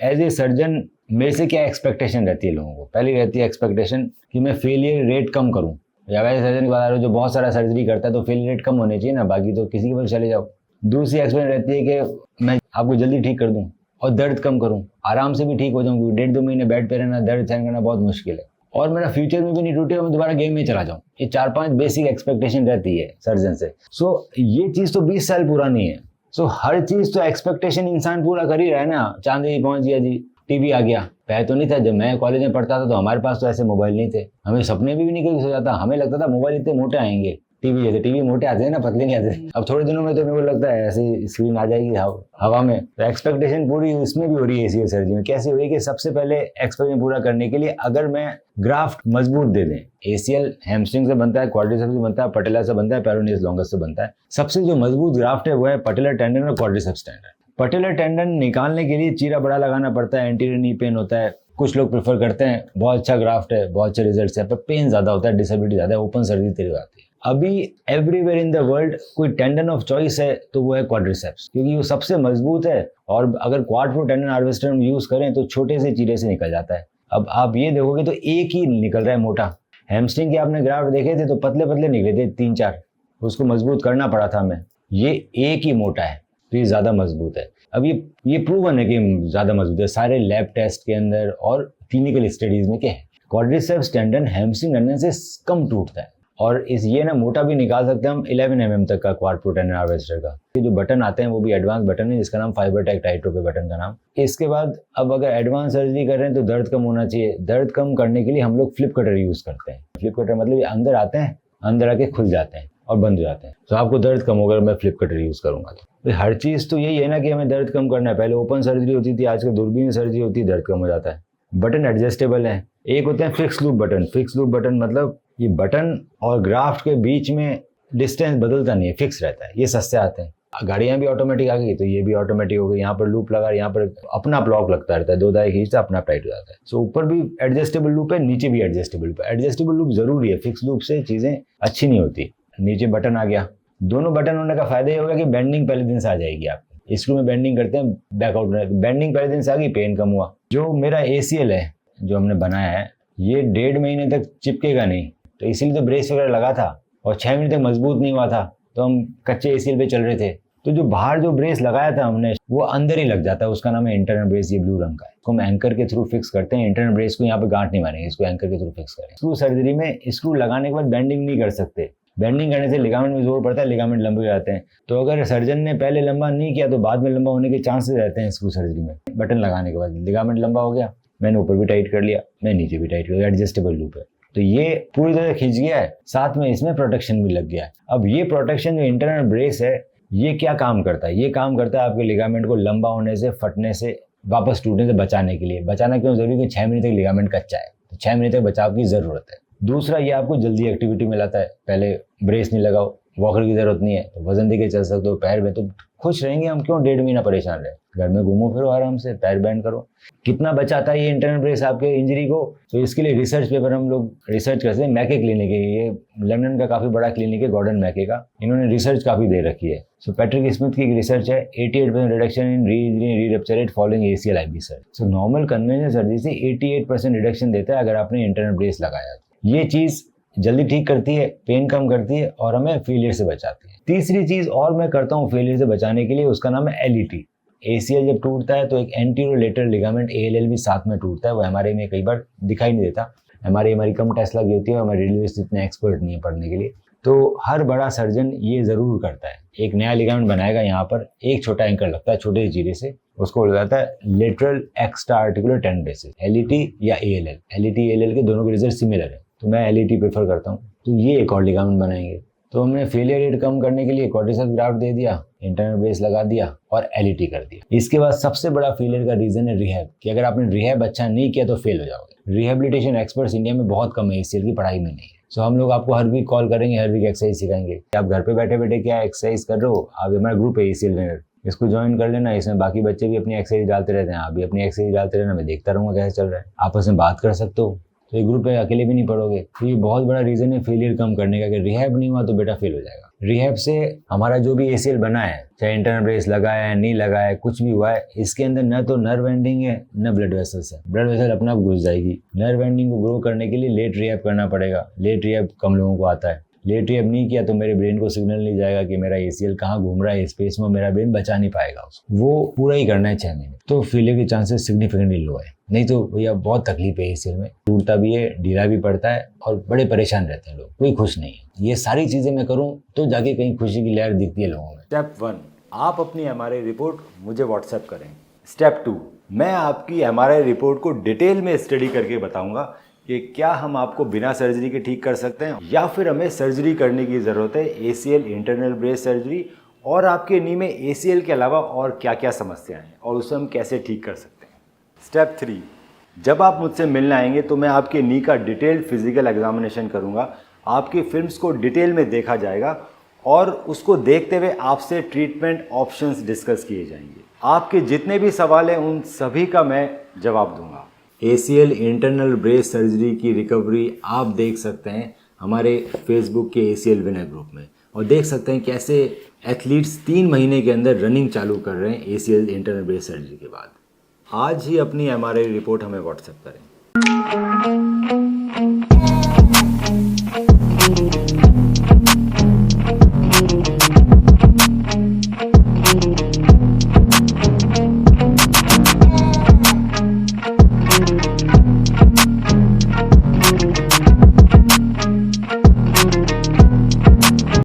As a surgeon मेरे से क्या एक्सपेक्टेशन रहती है लोगों को? पहली रहती है एक्सपेक्टेशन कि मैं फेलियर रेट कम करूं, या वैसे सर्जन की बात आ रही है जो बहुत सारा सर्जरी करता है तो फेलियर रेट कम होने चाहिए ना, बाकी तो किसी के पास चले जाओ। दूसरी एक्सपेक्टेशन रहती है कि मैं आपको जल्दी ठीक कर दूं और दर्द कम करूं, आराम से भी ठीक हो जाऊं, क्योंकि 1.5-2 महीने बेड पे रहना, दर्द सहन करना बहुत मुश्किल है, और मेरा फ्यूचर में भी नहीं टूटे और मैं दोबारा गेम में चला जाऊं। ये 4-5 बेसिक एक्सपेक्टेशन रहती है सर्जन से। सो ये चीज़ तो 20 साल पुरानी है। सो हर चीज़ तो एक्सपेक्टेशन इंसान पूरा कर ही रहा है ना। चांदी पहुंच गया जी, टीवी आ गया। पहले तो नहीं था, जब मैं कॉलेज में पढ़ता था तो हमारे पास तो ऐसे मोबाइल नहीं थे, हमें सपने में भी नहीं कभी सोचा था। हमें लगता था मोबाइल इतने मोटे आएंगे, टीवी जैसे टीवी मोटे आते हैं ना, पतले नहीं आते। अब थोड़े दिनों में तो मेरे को लगता है ऐसी स्क्रीन आ जाएगी हवा में। तो एक्सपेक्टेशन पूरी उसमें भी हो रही है एसीएल सर्जरी में। कैसे हो रही है कि सबसे पहले एक्सपेक्टेशन पूरा करने के लिए अगर मैं ग्राफ्ट मजबूत दे दें, एसीएल हैमस्ट्रिंग से बनता है, क्वाड्रिसेप्स से बनता है, पटेला से बनता है, पेरोनियस लॉन्गस से बनता है। सबसे जो मजबूत ग्राफ्ट है वो है पटेलर टेंडन और क्वाड्रिसेप्स टेंडन। पटेलर टेंडन निकालने के लिए चीरा बड़ा लगाना पड़ता है, एंटीरियर नी पेन होता है। कुछ लोग प्रेफर करते हैं बहुत अच्छा ग्राफ्ट है, बहुत अच्छे रिजल्ट्स है, पर पेन ज्यादा होता है, डिसेबिलिटी ज्यादा है, ओपन सर्जरी तेरी आती है। अभी एवरीवेयर इन द वर्ल्ड कोई टेंडन ऑफ चॉइस है तो वो है क्वाड्रिसेप्स, क्योंकि वो सबसे मजबूत है, और अगर क्वाड प्रो टेंडन हार्वेस्टर हम यूज करें तो छोटे से चीरे से निकल जाता है। अब आप ये देखोगे तो एक ही निकल रहा है मोटा। हैमस्ट्रिंग के आपने ग्राफ्ट देखे थे तो पतले पतले निकले थे 3-4, उसको मजबूत करना पड़ा था हमें। ये एक ही मोटा है तो ये ज्यादा मजबूत है। अब ये प्रूवन है कि ज्यादा मजबूत है, सारे लैब टेस्ट के अंदर और क्लिनिकल स्टडीज में क्या है, क्वाड्रिसेप्स टेंडन हैमस्ट्रिंग टेंडन से कम टूटता है। और ये ना मोटा भी निकाल सकते हैं हम 11 mm तक का क्वाड प्रो टेंडन हार्वेस्टर का। ये जो बटन आते हैं वो भी एडवांस बटन है, जिसका नाम फाइबरटेक टाइट्रो पे बटन का नाम। इसके बाद अब अगर एडवांस सर्जरी कर रहे हैं तो दर्द कम होना चाहिए। दर्द कम करने के लिए हम लोग फ्लिप कटर यूज करते हैं। फ्लिप कटर मतलब ये अंदर आते हैं, अंदर आके खुल जाते हैं और बंद हो जाते हैं। तो आपको दर्द कम होगा मैं फ्लिप कटर यूज करूंगा तो हर चीज तो यही है ना कि हमें दर्द कम करना है। पहले ओपन सर्जरी होती थी, आजकल दूरबीन सर्जरी होती है, दर्द कम हो जाता है। बटन एडजस्टेबल है। एक होते हैं fix loop button. Fix loop button मतलब ये बटन और ग्राफ्ट के बीच में डिस्टेंस बदलता नहीं है, फिक्स रहता है। ये सस्ते आते हैं। गाड़ियां भी ऑटोमेटिक आ गई तो ये भी ऑटोमेटिक हो गई। यहाँ पर लूप लगा, यहाँ पर अपना ब्लॉक लगता रहता है, 2 दाएं खींचता अपना आप टाइट हो जाता है। सो ऊपर भी एडजस्टेबल लूप है, नीचे भी एडजस्टेबल लूप है। एडजस्टेबल लूप जरूरी है, फिक्स लूप से चीजें अच्छी नहीं होती। नीचे बटन आ गया, दोनों बटन होने का फायदा ये होगा कि बेंडिंग पहले दिन से आ जाएगी। आपको स्क्रू में बेंडिंग करते हैं, बैकआउट में बेंडिंग पहले दिन से आ गई, पेन कम हुआ। जो मेरा एसीएल है जो हमने बनाया है ये 1.5 महीने तक चिपकेगा नहीं, तो इसीलिए तो ब्रेस वगैरह लगा था, और 6 महीने तक मजबूत नहीं हुआ था तो हम कच्चे एसीएल पे चल रहे थे। तो जो बाहर जो ब्रेस लगाया था हमने वो अंदर ही लग जाता है, उसका नाम है इंटरनल ब्रेस। ये ब्लू रंग का है, इसको हम एंकर के थ्रू फिक्स करते हैं। इंटरनल ब्रेस को यहाँ पे गांठ नहीं मारेंगे, इसको एंकर के थ्रू फिक्स करें। स्क्रू सर्जरी में स्क्रू लगाने के बाद बेंडिंग नहीं कर सकते। बेंडिंग करने से लिगामेंट में जोर पड़ता है, लिगामेंट लंबे हो जाते हैं। तो अगर सर्जन ने पहले लंबा नहीं किया तो बाद में लंबा होने के चांसेस रहते हैं स्क्रू सर्जरी में। बटन लगाने के बाद लिगामेंट लंबा हो गया, मैंने ऊपर भी टाइट कर लिया, मैं नीचे भी टाइट कर लिया, एडजस्टेबल लूप है तो ये पूरी तरह खींच गया है, साथ में इसमें प्रोटेक्शन भी लग गया है। अब ये प्रोटेक्शन जो इंटरनल ब्रेस है ये क्या काम करता है? ये काम करता है आपके लिगामेंट को लंबा होने से, फटने से, वापस टूटने से बचाने के लिए। बचाना क्यों जरूरी है? 6 महीने तक लिगामेंट कच्चा है तो 6 महीने तक बचाव की जरूरत है। दूसरा ये आपको जल्दी एक्टिविटी में लाता है। पहले ब्रेस नहीं लगाओ, वॉकर की जरूरत नहीं है तो वजन देके चल सकते हो पैर में, तो खुश रहेंगे हम। क्यों 1.5 महीना परेशान रहे? घर में घूमो फिरो आराम से, पैर बैंड करो। कितना बचाता है ये इंटरनल ब्रेस आपके इंजरी को? तो इसके लिए रिसर्च पेपर हम लोग रिसर्च करते हैं। मैके क्लिनिक है, ये लंदन का काफी बड़ा क्लिनिक है, गॉर्डन मैके का। इन्होंने रिसर्च काफी दे रखी है। सो पैट्रिक स्मिथ की एक रिसर्च है, 88% reduction in re-rupture rate following ACL IB surgery. So normal conventional surgery से 88% रिडक्शन देता है अगर आपने इंटरनल ब्रेस लगाया। ये चीज जल्दी ठीक करती है, पेन कम करती है और हमें फेलियर से बचाती है। तीसरी चीज और मैं करता हूँ फेलियर से बचाने के लिए, उसका नाम है एलईटी। एसीएल जब टूटता है तो एक एंटीरियर लेटरल लिगामेंट एएलएल भी साथ में टूटता है। वो एमआरआई में कई बार दिखाई नहीं देता, एमआरआई हमारी कम टेस्ट लगी होती है, हमारे रेडियोलॉजिस्ट इतने एक्सपर्ट नहीं है पढ़ने के लिए। तो हर बड़ा सर्जन ये जरूर करता है, एक नया लिगामेंट बनाएगा, यहाँ पर एक छोटा एंकर लगता है छोटे चीरे से, उसको बोला जाता है लेटरल एक्स्ट्रा आर्टिकुलर टेंडोसिस, एलईटी या एएलएल। एलईटी एएलएल के दोनों के रिजल्ट सिमिलर है तो मैं एलईटी प्रेफर करता हूँ। तो ये एक और लिगामेंट बनाएंगे। तो हमने फेलियर रेट कम करने के लिए क्वाड्रिसेप्स ग्राफ्ट दे दिया, इंटरनल ब्रेस लगा दिया और एलईटी कर दिया। इसके बाद सबसे बड़ा फेलियर का रीजन है रिहैब, कि अगर आपने रिहैब अच्छा नहीं किया तो फेल हो जाओगे। रिहेबिलिटेशन एक्सपर्ट्स इंडिया में बहुत कम है, एसीएल की पढ़ाई में नहीं है। सो हम लोग आपको हर वीक कॉल करेंगे, हर वीक एक्सरसाइज सिखाएंगे। आप घर पे बैठे बैठे क्या एक्सरसाइज कर रहे हो? आप हमारा ग्रुप है एसीएल विनर, इसको ज्वाइन कर लेना। इसमें बाकी बच्चे भी अपनी एक्सरसाइज डालते रहते हैं, आप भी अपनी एक्सरसाइज डालते रहना, मैं देखता रहूँगा कैसे चल रहा है। आपस में बात कर सकते हो, तो ये ग्रुप है, अकेले भी नहीं पढ़ोगे। तो ये बहुत बड़ा रीजन है फेलियर कम करने का, अगर रिहैब नहीं हुआ तो बेटा फेल हो जाएगा। रिहैब से हमारा जो भी ACL बना है, चाहे इंटरनल ब्रेस लगा है नहीं लगा है, कुछ भी हुआ है, इसके अंदर न तो नर्व एंडिंग है न ब्लड वेसल्स है। ब्लड वेसल अपने आप घुस जाएगी। नर्व एंडिंग को ग्रो करने के लिए लेट रिहैब करना पड़ेगा। लेट रिहैब कम लोगों को आता है। लेट रिहैब नहीं किया तो मेरे ब्रेन को सिग्नल नहीं जाएगा कि मेरा ACL कहाँ घूम रहा है स्पेस में, मेरा ब्रेन बचा नहीं पाएगा उसको। वो पूरा ही करना है 6 महीने, तो फेलियर के चांसेस सिग्निफिकेंटली लो है। नहीं तो भैया बहुत तकलीफ है ACL में, टूटता भी है, ढीला भी पड़ता है और बड़े परेशान रहते हैं लोग, कोई खुश नहीं है। ये सारी चीज़ें मैं करूँ तो जाके कहीं खुशी की लहर दिखती है लोगों में। स्टेप 1, आप अपनी MRI रिपोर्ट मुझे व्हाट्सएप करें। स्टेप 2, मैं आपकी MRI रिपोर्ट को डिटेल में स्टडी करके बताऊंगा कि क्या हम आपको बिना सर्जरी के ठीक कर सकते हैं या फिर हमें सर्जरी करने की ज़रूरत है, ACL इंटरनल ब्रेस सर्जरी, और आपके नी में ACL के अलावा और क्या क्या समस्याएं हैं और उसे हम कैसे ठीक कर सकते हैं। स्टेप 3, जब आप मुझसे मिलने आएंगे तो मैं आपके नी का डिटेल्ड फिजिकल एग्जामिनेशन करूंगा। आपकी फिल्म्स को डिटेल में देखा जाएगा और उसको देखते हुए आपसे ट्रीटमेंट ऑप्शंस डिस्कस किए जाएंगे। आपके जितने भी सवाल हैं उन सभी का मैं जवाब दूंगा। ACL इंटरनल ब्रेस सर्जरी की रिकवरी आप देख सकते हैं हमारे फेसबुक के ACL विनर ग्रुप में, और देख सकते हैं कैसे एथलीट्स 3 महीने के अंदर रनिंग चालू कर रहे हैं ACL इंटरनल ब्रेस सर्जरी के बाद। आज ही अपनी MRI रिपोर्ट हमें व्हाट्सएप करें।